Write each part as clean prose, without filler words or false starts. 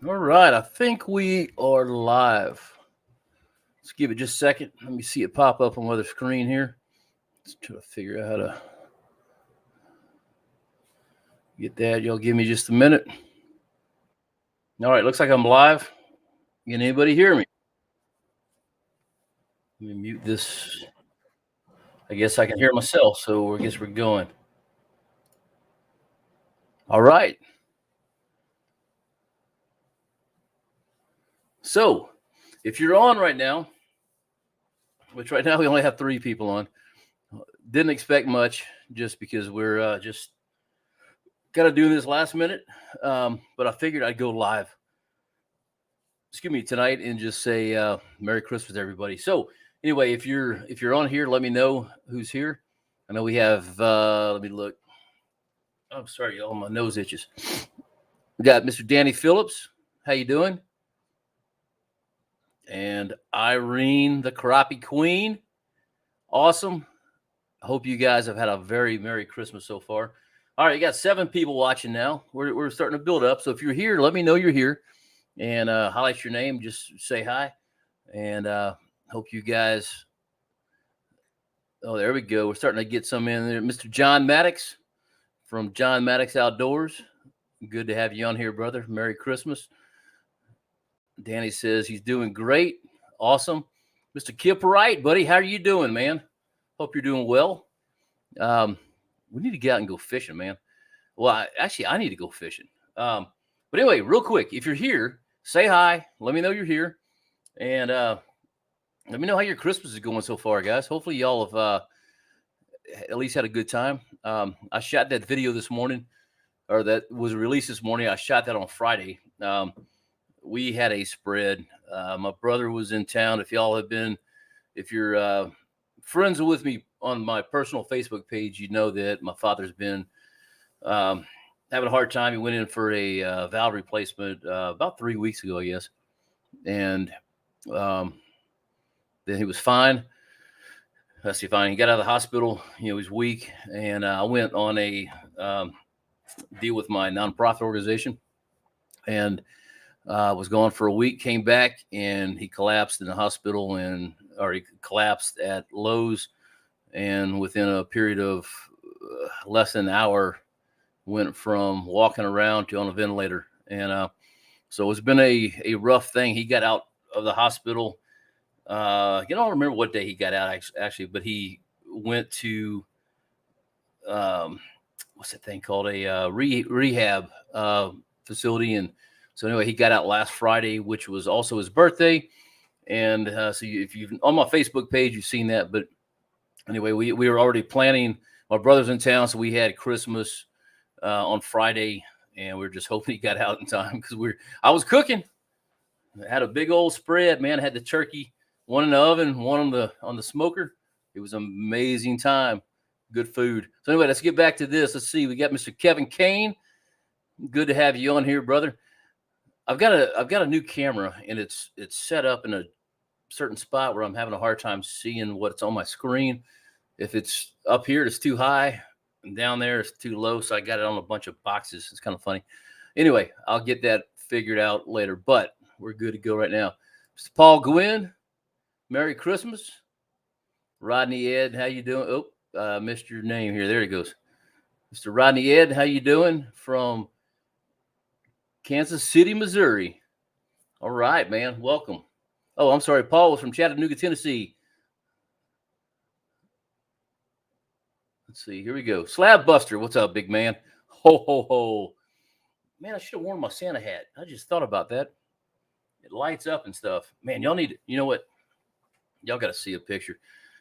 All right, I think we are live. Let's give it just a second. Let me see it pop up on the other screen here. Let's try to figure out how to get that. Y'all give me just a minute. All right, looks like I'm live. Can anybody hear me? Let me mute this. I guess I can hear myself, so I guess we're going. All right. So, if you're on right now, which right now we only have 3 people on, didn't expect much just because we're just got to do this last minute. But I figured I'd go live. Excuse me, tonight and just say Merry Christmas, everybody. So anyway, if you're on here, let me know who's here. I know we have. Let me look. Oh, sorry, y'all. My nose itches. We got Mr. Danny Phillips. How you doing? And Irene, the Crappie Queen. Awesome. I hope you guys have had a very Merry Christmas so far. All right, you got 7 people watching now. We're starting to build up. So if you're here, let me know you're here and highlight your name. Just say hi. And hope you guys. Oh, there we go. We're starting to get some in there. Mr. John Maddox from John Maddox Outdoors. Good to have you on here, brother. Merry Christmas. Danny says he's doing great. Awesome. Mr. Kip Wright, buddy, how are you doing, man? Hope you're doing well. We need to get out and go fishing, man. Well, I need to go fishing. But anyway, real quick, if you're here, say hi. Let me know you're here. And let me know how your Christmas is going so far, guys. Hopefully y'all have at least had a good time. I shot that video this morning, or that was released this morning. I shot that on Friday. We had a spread. My brother was in town. If you're friends with me on my personal Facebook page, you know that my father's been having a hard time. He went in for a valve replacement about 3 weeks ago, I guess. And then he was fine. Let's see, fine. He got out of the hospital. He was weak. And I went on a deal with my nonprofit organization and was gone for a week, came back, and he collapsed in the hospital or he collapsed at Lowe's. And within a period of less than an hour, went from walking around to on a ventilator. And so it's been a rough thing. He got out of the hospital. I don't remember what day he got out actually, but he went to what's that thing called, a rehab facility. And so anyway, he got out last Friday, which was also his birthday. And so if you've on my Facebook page, you've seen that. But anyway, we were already planning. My brother's in town, so we had Christmas on Friday, and we are just hoping he got out in time because I was cooking. I had a big old spread, man. I had the turkey, one in the oven, one on the smoker. It was an amazing time. Good food. So anyway, let's get back to this. Let's see. We got Mr. Kevin Kane. Good to have you on here, brother. I've got a new camera, and it's set up in a certain spot where I'm having a hard time seeing what's on my screen. If it's up here, it's too high, and down there it's too low. So I got it on a bunch of boxes. It's kind of funny. Anyway, I'll get that figured out later, but we're good to go right now. Mr. Paul Gwynn, Merry Christmas. Rodney Ed, how you doing? Oh, missed your name here. There he goes. Mr. Rodney Ed, how you doing? From Kansas City, Missouri. All right, man. Welcome. Oh, I'm sorry. Paul was from Chattanooga, Tennessee. Let's see. Here we go. Slab Buster. What's up, big man? Ho, ho, ho. Man, I should have worn my Santa hat. I just thought about that. It lights up and stuff. Man, y'all need, you know what? Y'all got to see a picture.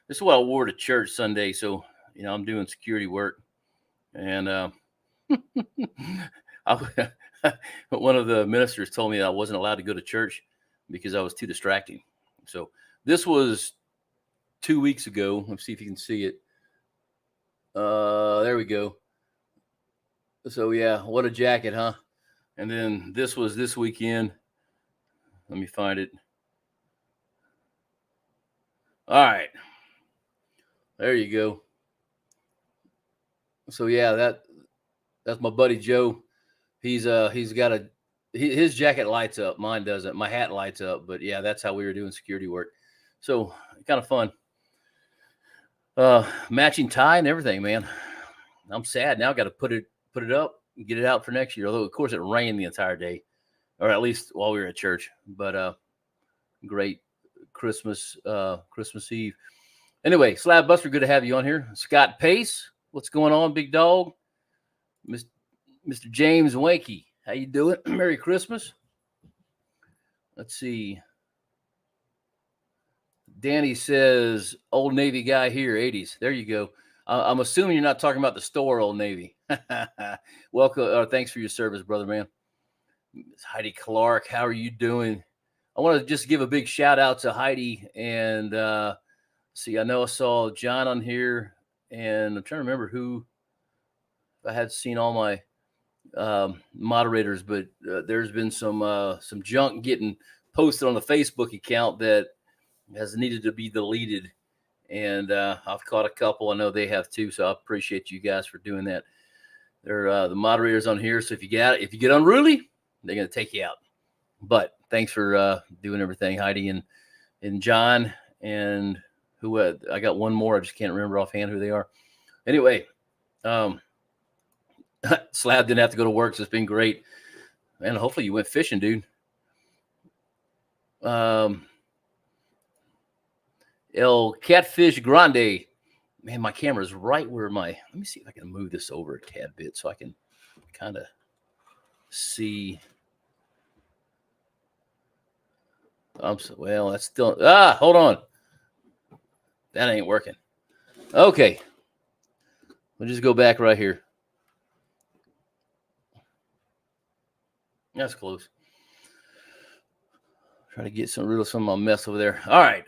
This is what I wore to church Sunday. So, I'm doing security work. And one of the ministers told me that I wasn't allowed to go to church because I was too distracting. So this was 2 weeks ago. Let's see if you can see it. There we go. So yeah, what a jacket, huh? And then this was this weekend. Let me find it. All right. There you go. So yeah, that's my buddy Joe. He's got his jacket lights up. Mine doesn't. My hat lights up. But yeah, that's how we were doing security work. So kind of fun. Matching tie and everything, man. I'm sad now. Got to put it up and get it out for next year. Although of course it rained the entire day, or at least while we were at church. But great Christmas Eve. Anyway, Slab Buster, good to have you on here. Scott Pace, what's going on, big dog? Mr. James Wanky, how you doing? Merry Christmas. Let's see. Danny says, Old Navy guy here, 80s. There you go. I'm assuming you're not talking about the store, Old Navy. Welcome. Thanks for your service, brother, man. Heidi Clark, how are you doing? I want to just give a big shout out to Heidi. And see, I know I saw John on here, and I'm trying to remember who. I had seen all my moderators, but there's been some junk getting posted on the Facebook account that has needed to be deleted, and I've caught a couple. I know they have too, so I appreciate you guys for doing that. They're the moderators on here, so if you get unruly, they're gonna take you out. But thanks for doing everything, Heidi and John, and who I got one more. I just can't remember offhand who they are. Anyway, Slab didn't have to go to work, so it's been great. And hopefully you went fishing, dude. El Catfish Grande. Man, my camera's right where let me see if I can move this over a tad bit so I can kind of see. Well, that's still, hold on. That ain't working. Okay. We'll just go back right here. That's close. Try to get rid of some of my mess over there. All right.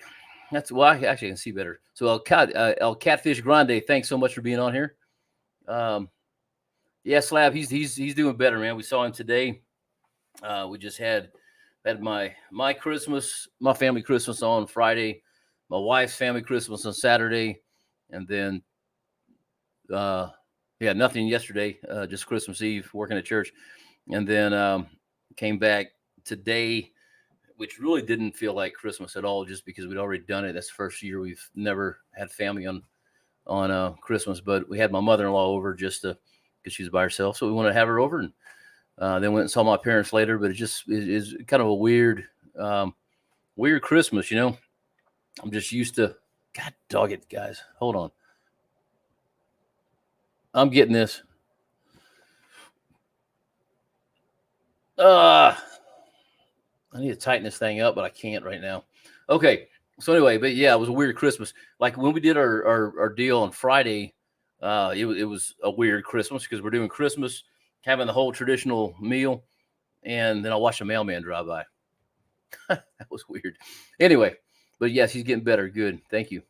I actually can see better. So El Catfish Grande, thanks so much for being on here. Yeah, Slab, he's doing better, man. We saw him today. We just had my Christmas, my family Christmas on Friday, my wife's family Christmas on Saturday, and then nothing yesterday, just Christmas Eve working at church, and then came back today, which really didn't feel like Christmas at all, just because we'd already done it. That's the first year we've never had family on Christmas, but we had my mother-in-law over just because she was by herself, so we wanted to have her over, and then went and saw my parents later. But it is kind of a weird Christmas, you know. I'm just used to. God dog it, guys. Hold on. I'm getting this. I need to tighten this thing up, but I can't right now. Okay. So anyway, but yeah, it was a weird Christmas. Like when we did our deal on Friday, it was a weird Christmas because we're doing Christmas, having the whole traditional meal, and then I watched a mailman drive by. That was weird. Anyway, but yes, he's getting better. Good. Thank you.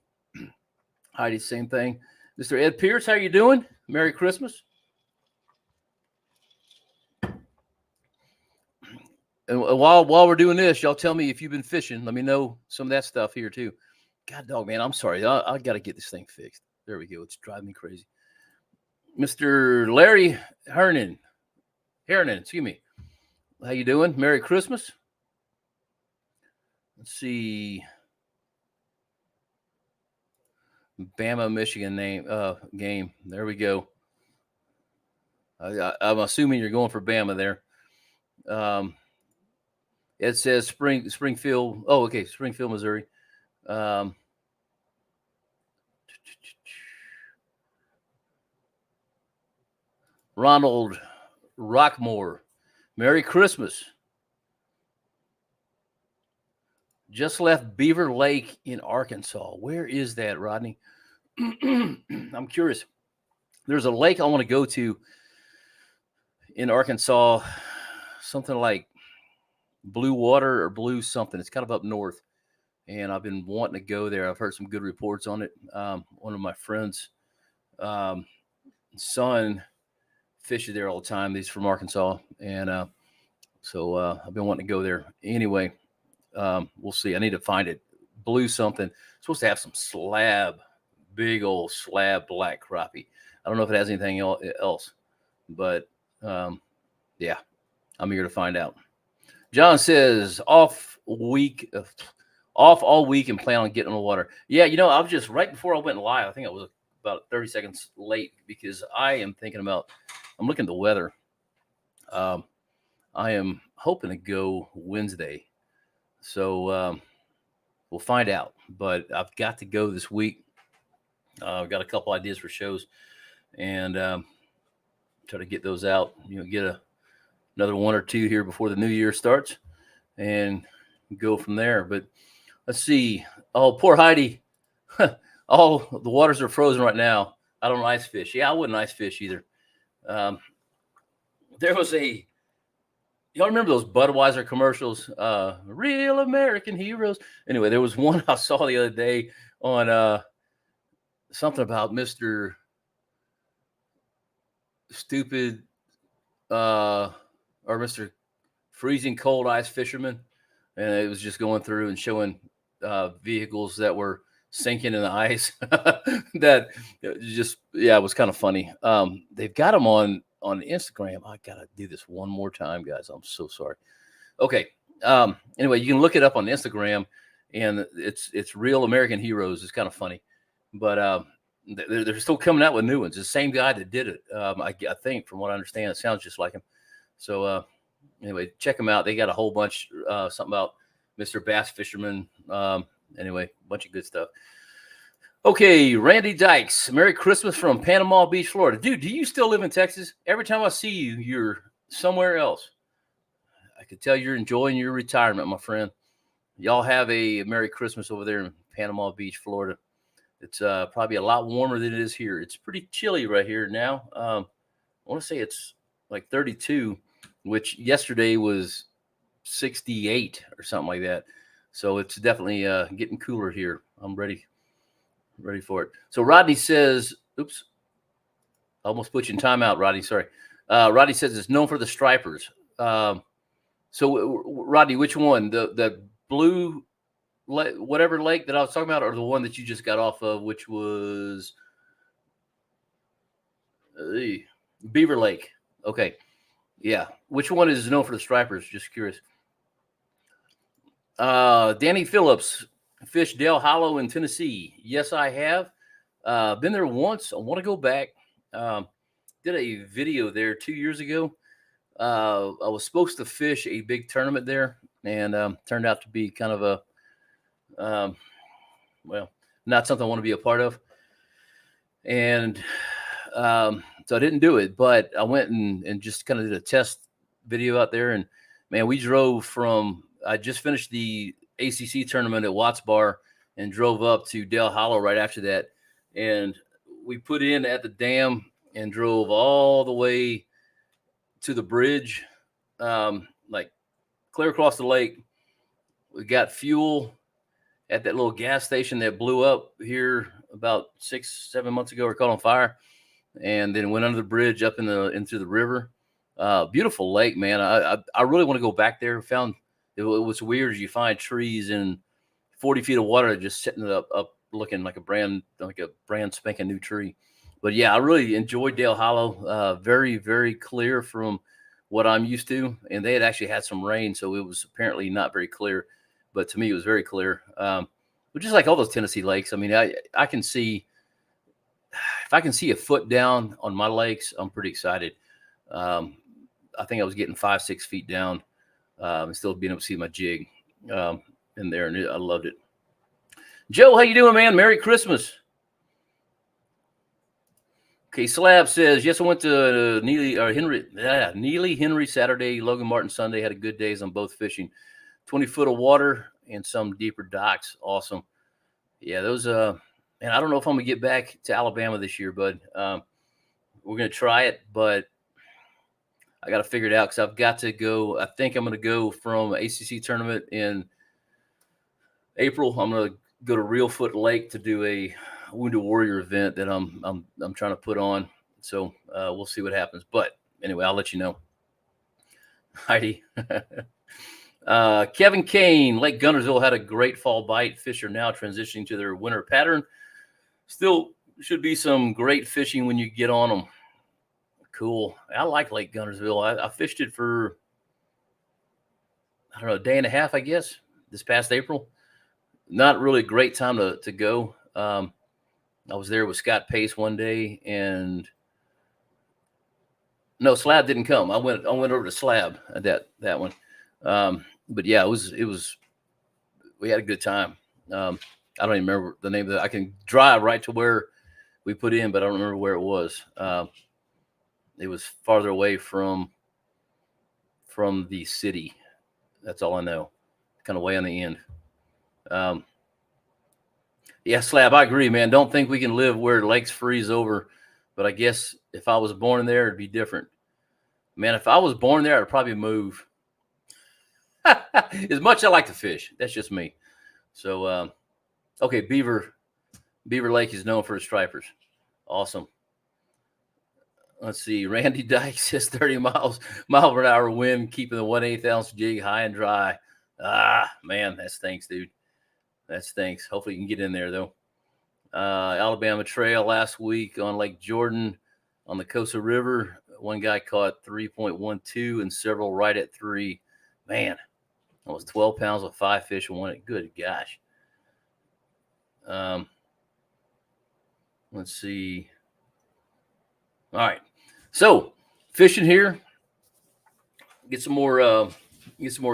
Heidi, same thing. Mr. Ed Pierce, how you doing? Merry Christmas. And while we're doing this, y'all tell me if you've been fishing. Let me know some of that stuff here too. God dog, man, I'm sorry. I got to get this thing fixed. There we go. It's driving me crazy. Mr. Larry Hernan, excuse me. How you doing? Merry Christmas. Let's see. Bama, Michigan game. There we go. I'm assuming you're going for Bama there. It says Springfield. Oh, okay. Springfield, Missouri. Ronald Rockmore. Merry Christmas. Just left Beaver Lake in Arkansas. Where is that, Rodney? I'm curious. There's a lake I want to go to in Arkansas, something like Blue Water or Blue something. It's kind of up north, and I've been wanting to go there. I've heard some good reports on it. One of my friends' son fishes there all the time. He's from Arkansas, and so I've been wanting to go there. Anyway, we'll see. I need to find it. Blue something. It's supposed to have some big old slab black crappie. I don't know if it has anything else, but yeah, I'm here to find out. John says off all week and plan on getting on the water. Yeah, I was just right before I went live. I think I was about 30 seconds late because I am thinking about. I'm looking at the weather. I am hoping to go Wednesday, so we'll find out. But I've got to go this week. I've got a couple ideas for shows, and try to get those out. Get another one or two here before the new year starts, and go from there. But let's see. Oh, poor Heidi. Oh, the waters are frozen right now. I don't ice fish. Yeah, I wouldn't ice fish either. There was y'all remember those Budweiser commercials? Real American heroes. Anyway, there was one I saw the other day on something about Mr. Stupid or Mr. Freezing Cold Ice Fisherman. And it was just going through and showing vehicles that were sinking in the ice. That just, it was kind of funny. They've got them on Instagram. I got to do this one more time, guys. I'm so sorry. Okay. Anyway, you can look it up on Instagram, and it's Real American Heroes. It's kind of funny, but they're still coming out with new ones. The same guy that did it. I think, from what I understand, it sounds just like him. So anyway, check them out. They got a whole bunch, something about Mr. Bass Fisherman. Anyway, a bunch of good stuff. Okay, Randy Dykes. Merry Christmas from Panama Beach, Florida. Dude, do you still live in Texas? Every time I see you, you're somewhere else. I could tell you're enjoying your retirement, my friend. Y'all have a Merry Christmas over there in Panama Beach, Florida. It's probably a lot warmer than it is here. It's pretty chilly right here now. I want to say it's like 32, which yesterday was 68 or something like that. So it's definitely getting cooler here. I'm ready for it. So Rodney says, oops, I almost put you in timeout, Rodney. Sorry. Rodney says it's known for the stripers. So Rodney, which one? The blue, whatever lake that I was talking about, or the one that you just got off of, which was Beaver Lake? Okay. Yeah. Which one is known for the stripers? Just curious. Danny Phillips, fished Dale Hollow in Tennessee. Yes, I have. Been there once. I want to go back. Did a video there 2 years ago. I was supposed to fish a big tournament there, and turned out to be kind of a, not something I want to be a part of. And so I didn't do it, but I went and just kind of did a test video out there. And man, we drove I just finished the ACC tournament at Watts Bar and drove up to Dale Hollow right after that. And we put in at the dam and drove all the way to the bridge, like clear across the lake. We got fuel at that little gas station that blew up here about 6-7 months ago, or caught on fire, and then went under the bridge up into the river. Beautiful lake, man. I really want to go back there. Found it was weird as you find trees in 40 feet of water just sitting up looking like a brand spanking new tree. But yeah, I really enjoyed Dale Hollow. Very, very clear from what I'm used to. And they had actually had some rain, so it was apparently not very clear. But to me, it was very clear. But just like all those Tennessee lakes, I mean, I can see, if I can see a foot down on my lakes, I'm pretty excited. I think I was getting 5-6 feet down, and still being able to see my jig in there, and I loved it. Joe, how you doing, man? Merry Christmas. Okay, Slab says, yes, I went to Neely Henry Saturday, Logan Martin Sunday. Had a good days on both fishing. 20 foot of water and some deeper docks. Awesome. Yeah, those and I don't know if I'm gonna get back to Alabama this year, bud. We're gonna try it, but I got to figure it out because I've got to go. I think I'm gonna go from ACC tournament in April. I'm gonna go to Real Foot Lake to do a Wounded Warrior event that I'm trying to put on. So we'll see what happens. But anyway, I'll let you know. Heidi. Kevin Kane, Lake Guntersville had a great fall bite. Fish are now transitioning to their winter pattern. Still should be some great fishing when you get on them. Cool. I like Lake Guntersville. I fished it for, I don't know, a day and a half, I guess, this past April. Not really a great time to go. I was there with Scott Pace one day, and no, Slab didn't come. I went over to Slab at that one. But yeah, it was we had a good time. I don't even remember the name of it. I can drive right to where we put in, but I don't remember where it was. It was farther away from the city. That's all I know. Kind of way on the end. Yeah, Slab, I agree, man. Don't think we can live where lakes freeze over. But I guess if I was born there, it'd be different. Man, if I was born there, I'd probably move. As much as I like to fish, that's just me. So, okay, Beaver Lake is known for its stripers. Awesome. Let's see. Randy Dyke says 30 mile per hour wind, keeping the 1/8 ounce jig high and dry. Ah, man, that stinks, dude. That stinks. Hopefully you can get in there, though. Alabama Trail last week on Lake Jordan on the Cosa River. One guy caught 3.12 and several right at 3. Man, that was 12 pounds with 5 fish and one. Good gosh. Let's see. All right. So fishing here. Get some more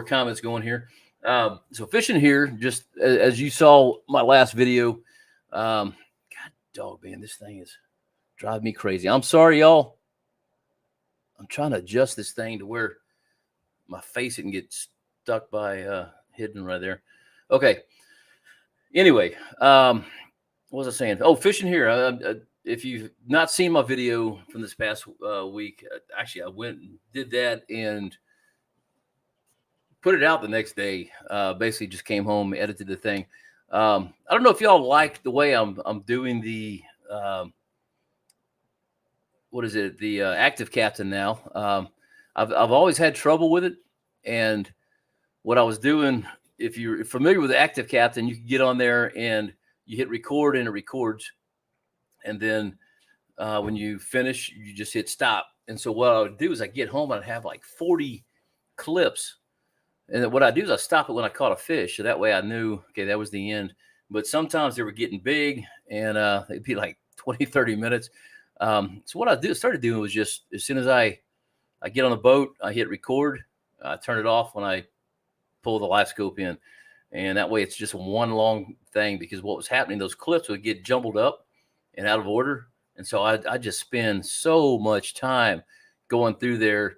comments going here. So fishing here, just as you saw my last video. God dog, man, this thing is driving me crazy. I'm sorry, y'all. I'm trying to adjust this thing to where my face didn't get stuck by hidden right there. Okay. Anyway, what was I saying? Oh, fishing here. If you've not seen my video from this past week, actually, I went and did that and put it out the next day. Basically, just came home, edited the thing. I don't know if y'all like the way I'm doing the what is it? The active captain now. I've always had trouble with it, and what I was doing, if you're familiar with the active captain, you can get on there and you hit record and it records. And then when you finish, you just hit stop. And so what I would do is I get home and I'd have like 40 clips. And then what I do is I stop it when I caught a fish. So that way I knew, okay, that was the end. But sometimes they were getting big and they'd be like 20, 30 minutes. So what I started doing was just as soon as I get on the boat, I hit record, I turn it off when I pull the live scope in. And that way it's just one long thing, because what was happening, those clips would get jumbled up and out of order. And so I just spend so much time going through there,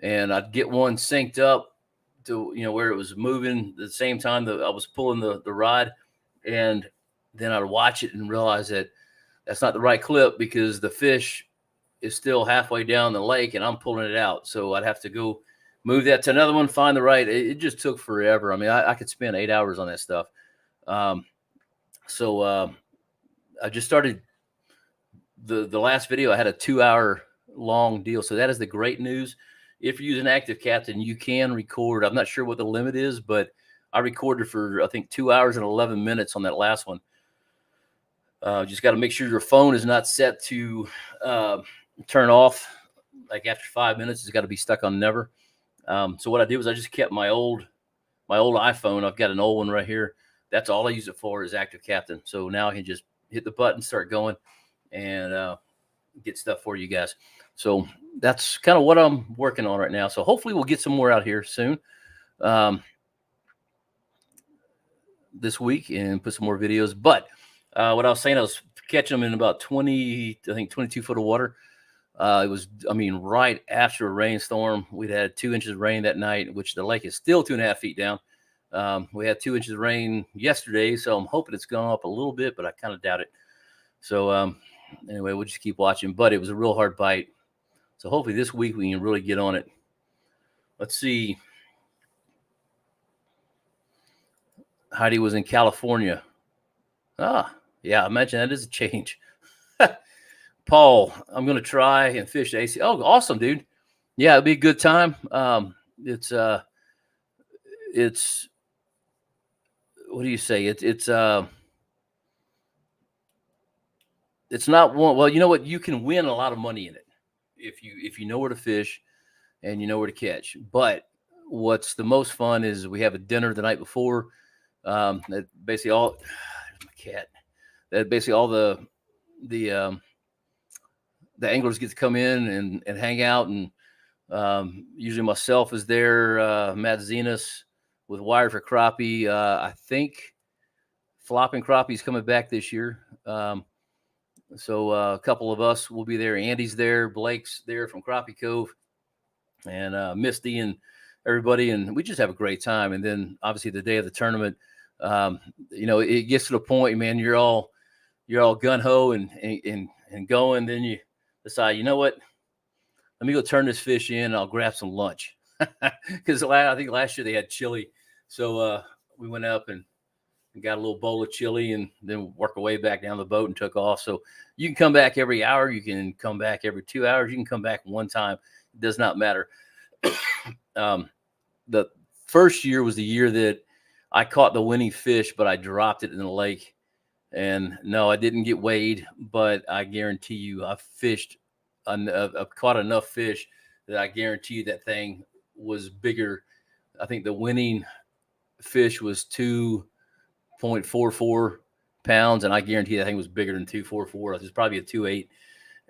and I'd get one synced up to, where it was moving at the same time that I was pulling the rod. And then I'd watch it and realize that that's not the right clip, because the fish is still halfway down the lake and I'm pulling it out. So I'd have to go move that to another one, find the right. It just took forever. I mean, I could spend 8 hours on that stuff. So I just started the last video. I had a 2-hour long deal. So that is the great news. If you use an active captain, you can record. I'm not sure what the limit is, but I recorded for, I think, 2 hours and 11 minutes on that last one. Just got to make sure your phone is not set to turn off. Like after 5 minutes, it's got to be stuck on never. So what I did was I just kept my old iPhone. I've got an old one right here. That's all I use it for, is active captain. So now I can just hit the button, start going, and get stuff for you guys. So that's kind of what I'm working on right now. So hopefully we'll get some more out here soon this week and put some more videos. But what I was saying, I was catching them in about 22 foot of water. It was, right after a rainstorm. We'd had 2 inches of rain that night, which the lake is still 2.5 feet down. We had 2 inches of rain yesterday, so I'm hoping it's gone up a little bit, but I kind of doubt it. So anyway, we'll just keep watching. But it was a real hard bite. So hopefully this week we can really get on it. Let's see. Heidi was in California. Yeah, I imagine that is a change. Paul, I'm going to try and fish AC. Oh, awesome, dude. Yeah, it'll be a good time. It's what do you say? It's not one. Well, you know what? You can win a lot of money in it if you know where to fish and you know where to catch. But what's the most fun is we have a dinner the night before. That basically all my cat. That basically all the um, the anglers get to come in and hang out, and usually myself is there, Matt Zenas with Wired for Crappie. I think Flopping Crappie's coming back this year. So a couple of us will be there. Andy's there, Blake's there from Crappie Cove, and Misty and everybody, and we just have a great time. And then obviously the day of the tournament, it gets to the point, man, you're all gun ho and going. Then you decide, you know what? Let me go turn this fish in, and I'll grab some lunch. Because I think last year they had chili. So we went up and got a little bowl of chili, and then work our way back down the boat and took off. So you can come back every hour. You can come back every 2 hours. You can come back one time. It does not matter. The first year was the year that I caught the winning fish, but I dropped it in the lake. And no, I didn't get weighed, but I guarantee you I've caught enough fish that I guarantee you that thing was bigger. I think the winning fish was 2.44 pounds, and I guarantee that thing was bigger than 2.44. It was probably a 2.8.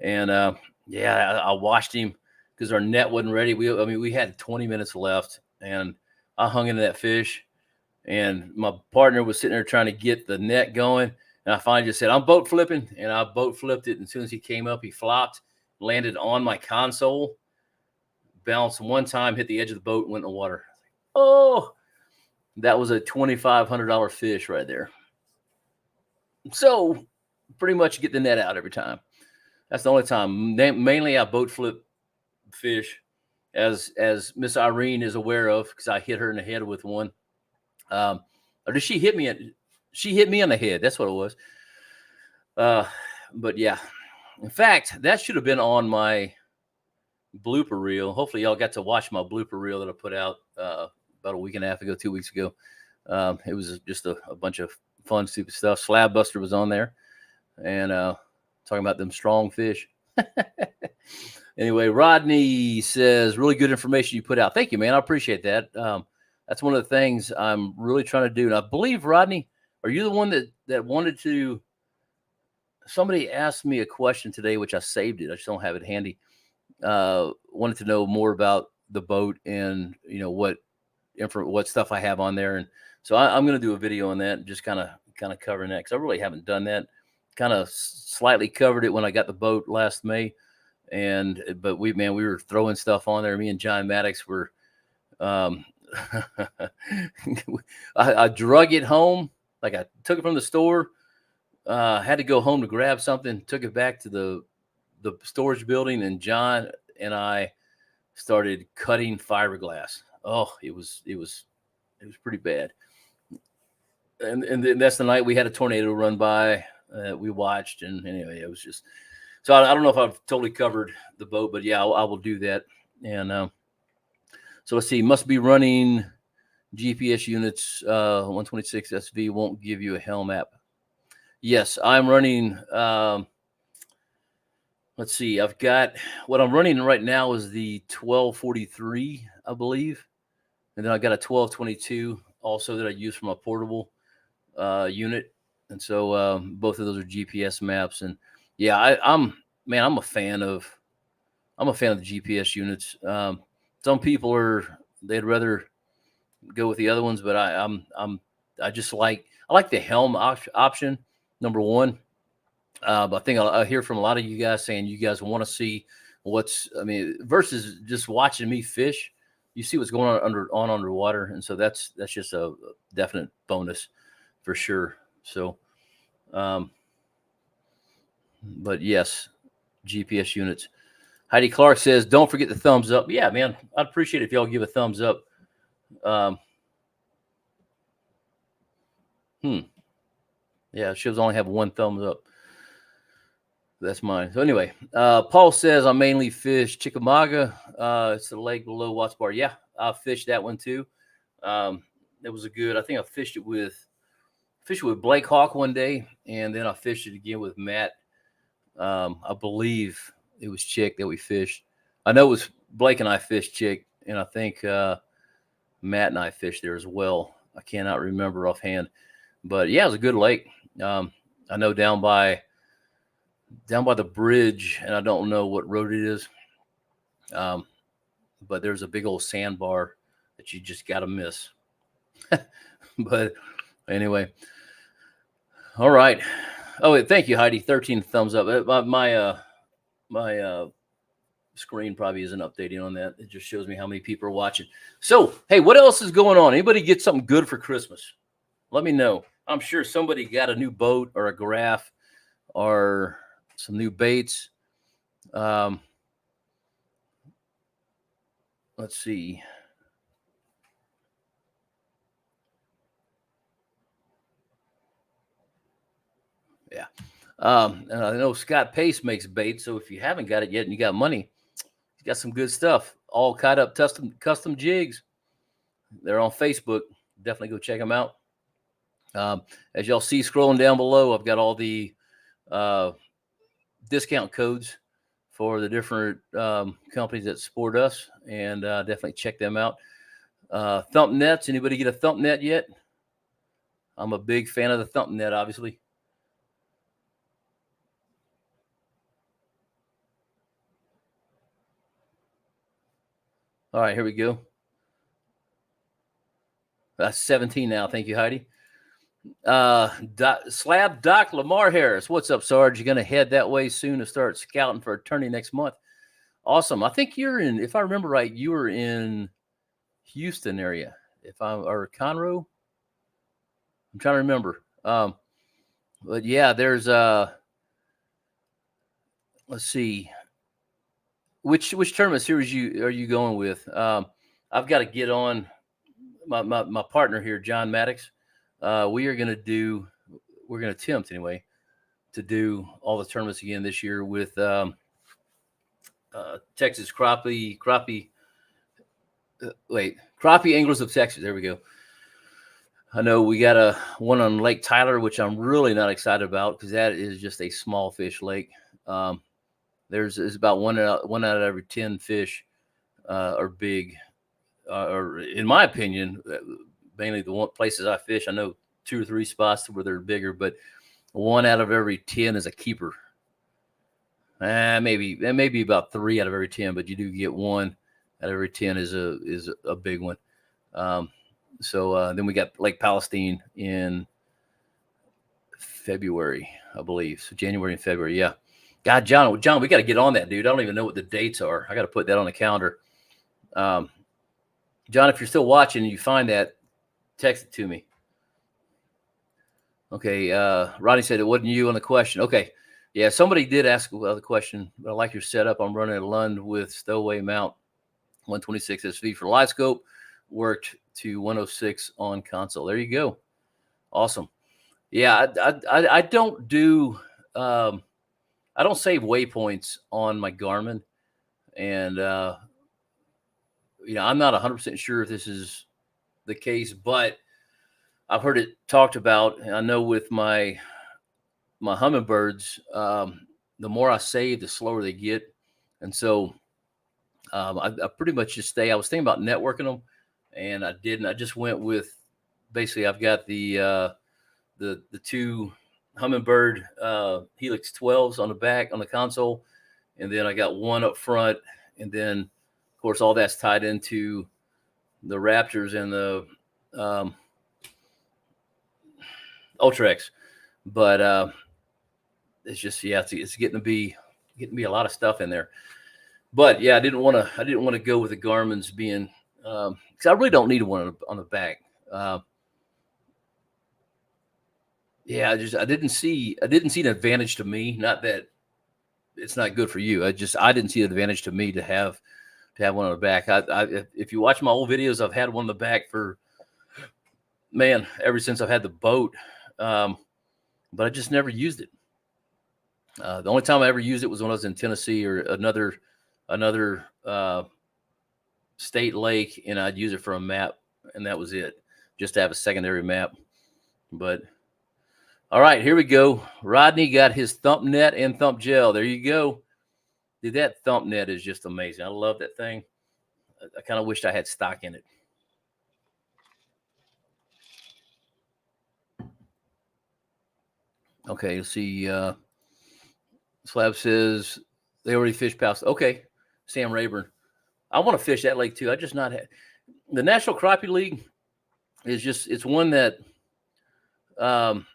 And I watched him because our net wasn't ready. We had 20 minutes left, and I hung into that fish, and my partner was sitting there trying to get the net going. And I finally just said, I'm boat flipping, and I boat flipped it. And as soon as he came up, he flopped, landed on my console, bounced one time, hit the edge of the boat, and went in the water. Oh, that was a $2,500 fish right there. So pretty much get the net out every time. That's the only time. Mainly I boat flip fish, as Miss Irene is aware of, because I hit her in the head with one. Or did she hit me? She hit me on the head. That's what it was. But yeah, in fact, that should have been on my blooper reel. Hopefully y'all got to watch my blooper reel that I put out about a week and a half ago, 2 weeks ago. It was just a bunch of fun, stupid stuff. Slab Buster was on there, and talking about them strong fish. Anyway, Rodney says, really good information you put out. Thank you, man. I appreciate that. That's one of the things I'm really trying to do. And I believe, Rodney, are you the one that wanted to? Somebody asked me a question today, which I saved it. I just don't have it handy. Wanted to know more about the boat and what stuff I have on there, and so I'm going to do a video on that, just kind of covering that, because I really haven't done that. Kind of slightly covered it when I got the boat last May, but we were throwing stuff on there. Me and John Maddox were. I drug it home. Like, I took it from the store, had to go home to grab something, took it back to the storage building, and John and I started cutting fiberglass. Oh, it was pretty bad. And then that's the night we had a tornado run by. We watched, and anyway, it was just. So I don't know if I've totally covered the boat, but yeah, I will do that. And so let's see, must be running GPS units. 126 SV won't give you a helm app. Yes, I'm running. Let's see, I've got what I'm running right now is the 1243, I believe. And then I got a 1222 also that I use for my portable unit. And so both of those are GPS maps. And yeah, I'm a fan of the GPS units. Some people they'd rather go with the other ones, but I like the helm option, number one. But I think I hear from a lot of you guys saying you guys want to see versus just watching me fish. You see what's going on underwater, and so that's just a definite bonus for sure. So, but yes, GPS units. Heidi Clark says, "Don't forget the thumbs up." Yeah, man, I'd appreciate it if y'all give a thumbs up. Yeah, shows only have one thumbs up. That's mine. So anyway, Paul says, I mainly fish Chickamauga. It's the lake below Watts Bar. Yeah, I fished that one too. It was I think I fished it with Blake Hawk one day, and then I fished it again with Matt. I believe it was Chick that we fished. I know it was Blake and I fished Chick, and I think Matt and I fished there as well. I cannot remember offhand, but yeah, it was a good lake. I know down by the bridge, and I don't know what road it is, but there's a big old sandbar that you just got to miss. But anyway, all right. Oh, thank you, Heidi. 13 thumbs up. My screen probably isn't updating on that. It just shows me how many people are watching. So, hey, what else is going on? Anybody get something good for Christmas? Let me know. I'm sure somebody got a new boat or a graph or some new baits. Let's see. Yeah. And I know Scott Pace makes baits, so if you haven't got it yet and you got money, he's got some good stuff. All caught up custom jigs. They're on Facebook. Definitely go check them out. As y'all see scrolling down below, I've got all the discount codes for the different companies that support us, and definitely check them out. Thump nets. Anybody get a thump net yet? I'm a big fan of the thump net, obviously. All right, here we go. That's 17 now. Thank you, Heidi. Slab Doc Lamar Harris. What's up, Sarge? You're going to head that way soon to start scouting for a tourney next month. Awesome. I think you're in, if I remember right, you were in Houston area. Or Conroe. I'm trying to remember. But yeah, there's let's see. Which tournament series are you going with? I've got to get on my partner here, John Maddox. We're going to attempt anyway to do all the tournaments again this year with Texas Crappie Anglers of Texas. There we go. I know we got one on Lake Tyler, which I'm really not excited about because that is just a small fish lake. There's about one out of every 10 fish are big, or in my opinion, mainly the places I fish. I know 2 or 3 spots where they're bigger, but 1 out of every 10 is a keeper. Maybe about 3 out of every 10, but you do get 1 out of every 10 is a big one. So then we got Lake Palestine in February, I believe. So January and February, yeah. God, John, we got to get on that, dude. I don't even know what the dates are. I got to put that on the calendar. John, if you're still watching and you find that, text it to me. Okay. Rodney said it wasn't you on the question. Okay. Yeah, somebody did ask the question, but I like your setup. I'm running a Lund with stowaway mount, 126 SV for live scope, worked to 106 on console. There you go. Awesome. Yeah, I don't do I don't save waypoints on my Garmin, and I'm not 100% sure if this is the case, but I've heard it talked about, and I know with my hummingbirds, the more I save, the slower they get, and so I pretty much just stay. I was thinking about networking them, and I didn't. I just went with basically I've got the 2 Humminbird Helix 12s on the back on the console, and then I got 1 up front, and then of course all that's tied into the Raptors and the Ultra-X. But it's just it's getting to be a lot of stuff in there. But yeah, I didn't want to go with the Garmin's being because I really don't need one on the back. Yeah, I didn't see an advantage to me. Not that it's not good for you. I didn't see an advantage to me to have one on the back. If you watch my old videos, I've had one on the back for ever since I've had the boat. But I just never used it. The only time I ever used it was when I was in Tennessee or another state lake, and I'd use it for a map, and that was it, just to have a secondary map. But all right, here we go. Rodney got his thump net and thump gel. There you go. Dude, that thump net is just amazing. I love that thing. I kind of wished I had stock in it. Okay, let's see. Slab says they already fished past. Okay, Sam Rayburn. I want to fish that lake too. I just not had the National Crappie League is just it's one that um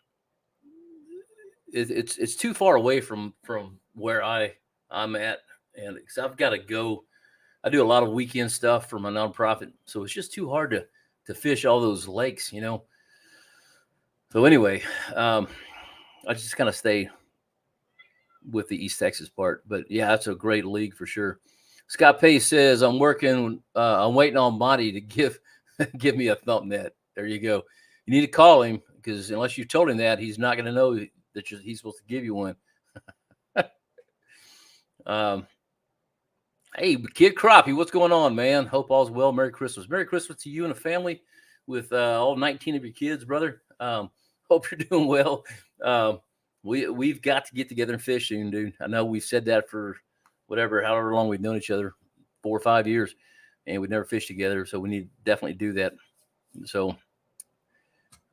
it's too far away from where I'm at, and because I've got to go. I do a lot of weekend stuff for my nonprofit, so it's just too hard to fish all those lakes, you know. So anyway, I just kind of stay with the East Texas part, but yeah, that's a great league for sure. Scott Pace says I'm waiting on Monty to give give me a thump net. There you go. You need to call him because unless you told him that, he's not going to know that he's supposed to give you one. Hey, Kid Crappie, what's going on, man? Hope all's well. Merry Christmas. Merry Christmas to you and the family with all 19 of your kids, brother. Hope you're doing well. We've got to get together and fish soon, dude. I know we've said that for however long we've known each other, 4 or 5 years, and we've never fished together. So we need to definitely do that. So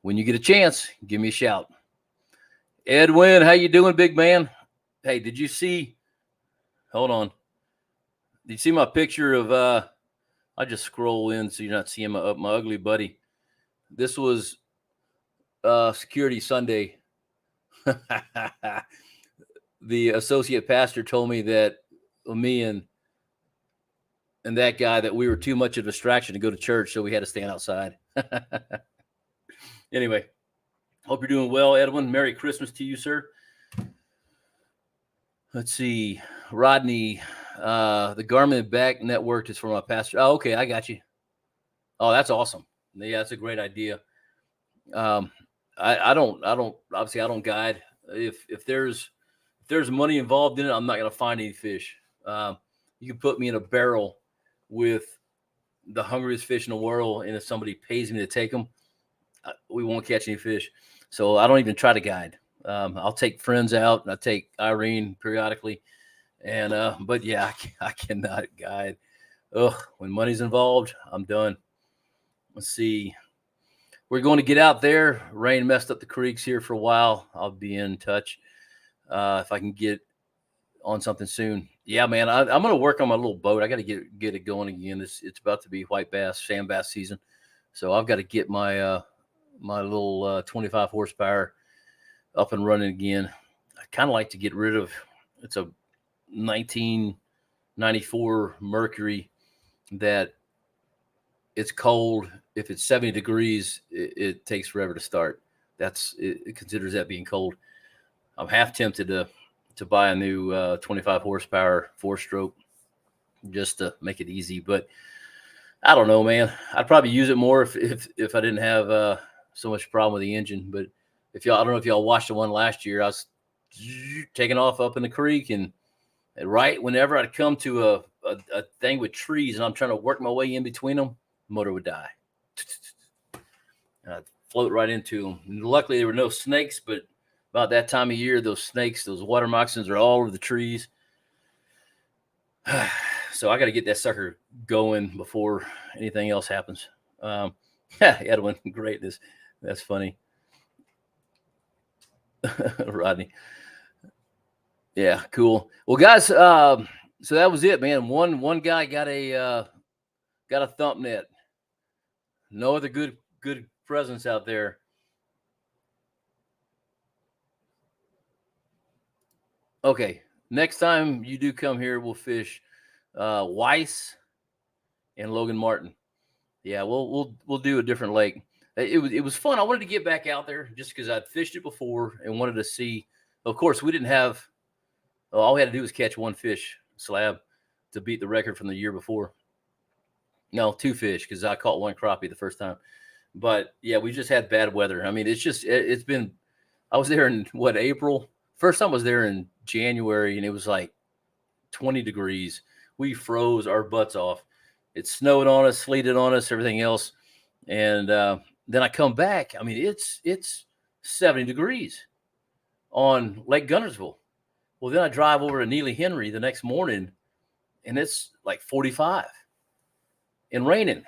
when you get a chance, give me a shout. Edwin, how you doing, big man? Hey, did you see? Hold on. Did you see my picture of? I just scroll in so you're not seeing my ugly buddy. This was Security Sunday. The associate pastor told me that me and that guy that we were too much of a distraction to go to church, so we had to stand outside. Anyway, hope you're doing well, Edwin. Merry Christmas to you, sir. Let's see, Rodney. The Garmin Back Network is for my pastor. Oh, okay, I got you. Oh, that's awesome. Yeah, that's a great idea. I don't obviously I don't guide. If there's money involved in it, I'm not gonna find any fish. You can put me in a barrel with the hungriest fish in the world, and if somebody pays me to take them, we won't catch any fish. So I don't even try to guide. I'll take friends out, and I take Irene periodically. And but yeah, I cannot guide. When money's involved, I'm done. Let's see. We're going to get out there. Rain messed up the creeks here for a while. I'll be in touch if I can get on something soon. Yeah, man, I'm going to work on my little boat. I got to get it going again. It's about to be white bass, sand bass season, so I've got to get my my little 25 horsepower up and running again. I kind of like to get rid of. It's a 1994 Mercury that it's cold. If it's 70 degrees, it takes forever to start. It considers that being cold. I'm half tempted to buy a new 25 horsepower 4-stroke just to make it easy, but I don't know, man. I'd probably use it more if I didn't have so much problem with the engine. But I don't know if y'all watched the one last year. I was taking off up in the creek, and right whenever I'd come to a thing with trees and I'm trying to work my way in between them, motor would die. I'd float right into them. And luckily, there were no snakes, but about that time of year, those snakes, those water moccasins are all over the trees. So I got to get that sucker going before anything else happens. Edwin, great. That's funny. Rodney. Yeah, cool. Well, guys, so that was it, man. One guy got a thump net. No other good presence out there. Okay, next time you do come here, we'll fish Weiss and Logan Martin. Yeah, we'll do a different lake. It was fun. I wanted to get back out there just because I'd fished it before and wanted to see. Of course, we didn't have. All we had to do was catch one fish, Slab, to beat the record from the year before. No, 2 fish because I caught 1 crappie the first time. But yeah, we just had bad weather. I mean, it's been. I was there in April. First time I was there in January, and it was like 20 degrees. We froze our butts off. It snowed on us, sleeted on us, everything else. And then I come back. I mean, it's 70 degrees on Lake Gunnersville. Well, then I drive over to Neely Henry the next morning, and it's like 45 and raining.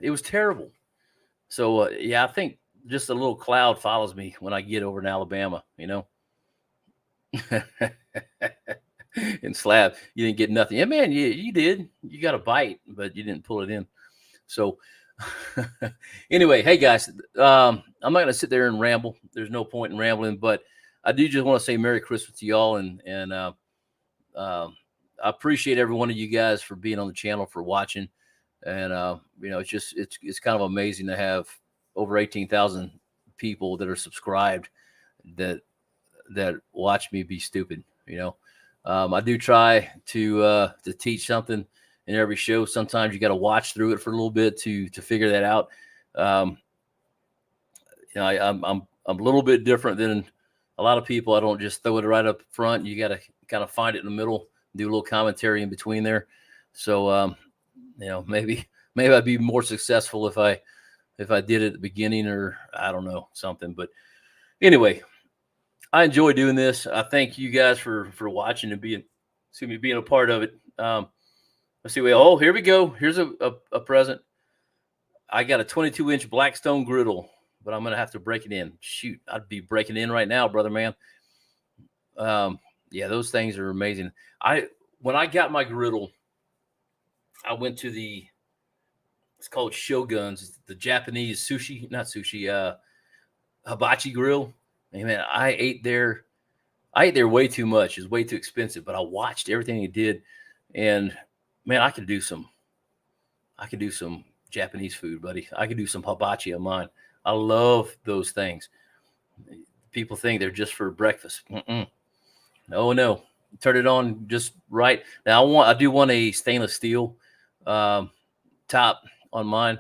It was terrible. So, yeah, I think just a little cloud follows me when I get over in Alabama, you know. And slab, you didn't get nothing. Yeah, man, you did. You got a bite, but you didn't pull it in. So anyway, hey guys, I'm not gonna sit there and ramble. There's no point in rambling, but I do just want to say Merry Christmas to y'all, and I appreciate every one of you guys for being on the channel, for watching, and it's kind of amazing to have over 18,000 people that are subscribed that watch me be stupid. I do try to teach something in every show. Sometimes you got to watch through it for a little bit to figure that out. I'm a little bit different than a lot of people. I don't just throw it right up front. You got to kind of find it in the middle, do a little commentary in between there. So maybe I'd be more successful if I did it at the beginning, or I don't know, something. But anyway, I enjoy doing this. I thank you guys for watching and being a part of it. Let's see. Oh, here we go. Here's a present. I got a 22-inch Blackstone griddle, but I'm gonna have to break it in. Shoot, I'd be breaking in right now, brother man. Yeah, those things are amazing. When I got my griddle, I went to it's called Shogun's. It's the Japanese hibachi grill. And man, I ate there way too much. It's way too expensive, but I watched everything he did, and man, I could do some Japanese food, buddy. I could do some hibachi on mine. I love those things. People think they're just for breakfast. No. Turn it on just right. Now I do want a stainless steel top on mine.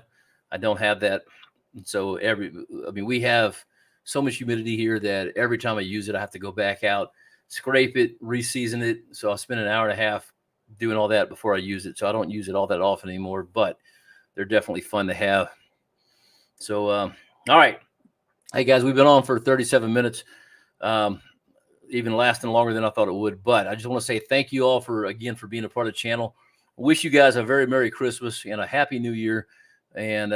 I don't have that. So we have so much humidity here that every time I use it, I have to go back out, scrape it, re-season it. So I'll spend an hour and a half doing all that before I use it. So I don't use it all that often anymore, but they're definitely fun to have. So, all right. Hey guys, we've been on for 37 minutes, even lasting longer than I thought it would. But I just want to say thank you all for being a part of the channel. I wish you guys a very Merry Christmas and a Happy New Year. And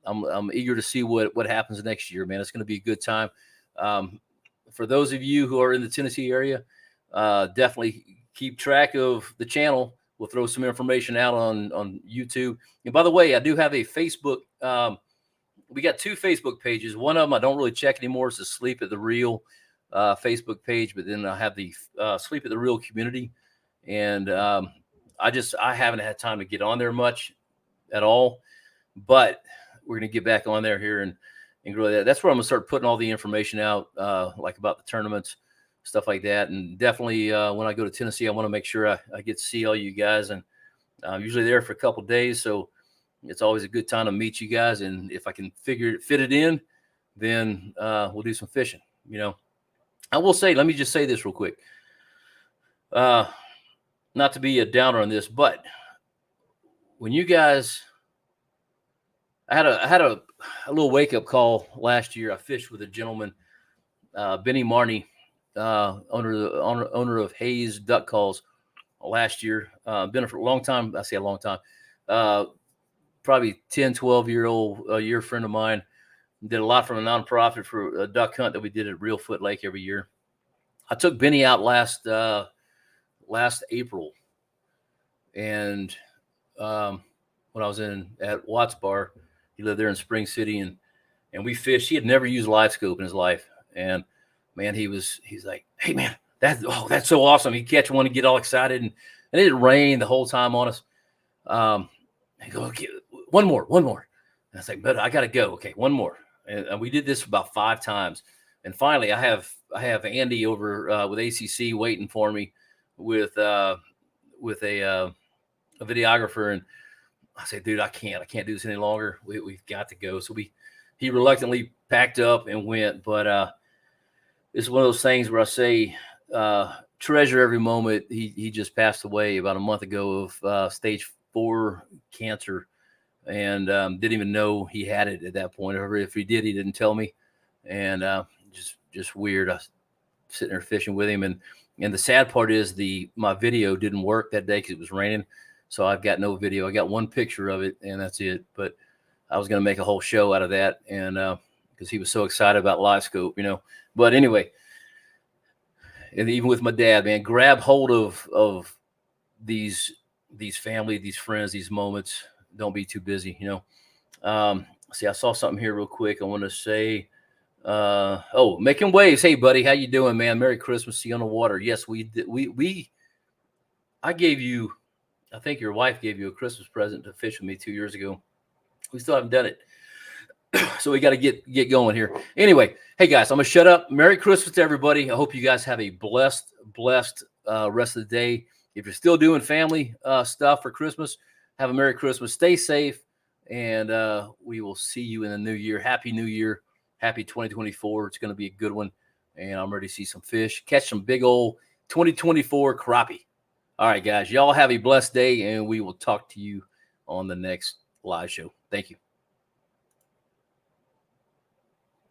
I'm eager to see what happens next year, man. It's going to be a good time. For those of you who are in the Tennessee area, definitely keep track of the channel. We'll throw some information out on YouTube. And by the way, I do have a Facebook. We got 2 Facebook pages. One of them I don't really check anymore. It's the Sleep at the Real Facebook page, but then I have the Sleep at the Real community. And I haven't had time to get on there much at all, but we're going to get back on there here and grow that. That's where I'm going to start putting all the information out, like about the tournaments, stuff like that. And definitely when I go to Tennessee, I want to make sure I get to see all you guys. And I'm usually there for a couple of days. So it's always a good time to meet you guys. And if I can fit it in, then we'll do some fishing. I will say, let me just say this real quick. Not to be a downer on this, but when you guys, I had a little wake up call last year. I fished with a gentleman, Benny Marney, owner of Hayes Duck Calls, last year. Been for a long time. I say a long time. Probably 10, 12-year friend of mine. Did a lot from a nonprofit for a duck hunt that we did at Reelfoot Lake every year. I took Benny out last April, and when I was at Watts Bar, he lived there in Spring City, and we fished. He had never used live scope in his life, and man, he's like, "Hey man, that's so awesome!" He'd catch one and get all excited, and it rained the whole time on us. I go, "Okay, one more." And I was like, "But I gotta go." Okay, one more, and we did this about 5 times, and finally, I have Andy over with ACC waiting for me with a videographer, and I said, "Dude, I can't do this any longer. We've got to go." So he reluctantly packed up and went. But it's one of those things where I say, treasure every moment. He just passed away about a month ago of stage 4 cancer, and didn't even know he had it at that point. Or if he did, he didn't tell me. And just weird. I was sitting there fishing with him, and the sad part is my video didn't work that day because it was raining. So I've got no video. I got one picture of it, and that's it. But I was going to make a whole show out of that, and because he was so excited about live scope, But anyway, and even with my dad, man, grab hold of these family, these friends, these moments. Don't be too busy, you know. See, I saw something here real quick. I want to say, making waves. Hey, buddy, how you doing, man? Merry Christmas. See you on the water. Yes, we did. I gave you, I think your wife gave you a Christmas present to fish with me 2 years ago. We still haven't done it. So we got to get going here. Anyway, hey guys, I'm gonna shut up. Merry Christmas to everybody. I hope you guys have a blessed rest of the day. If you're still doing family stuff for Christmas, have a Merry Christmas. Stay safe, and we will see you in the new year. Happy New Year. Happy 2024. It's going to be a good one, and I'm ready to see some fish. Catch some big old 2024 crappie. All right, guys. Y'all have a blessed day, and we will talk to you on the next live show. Thank you.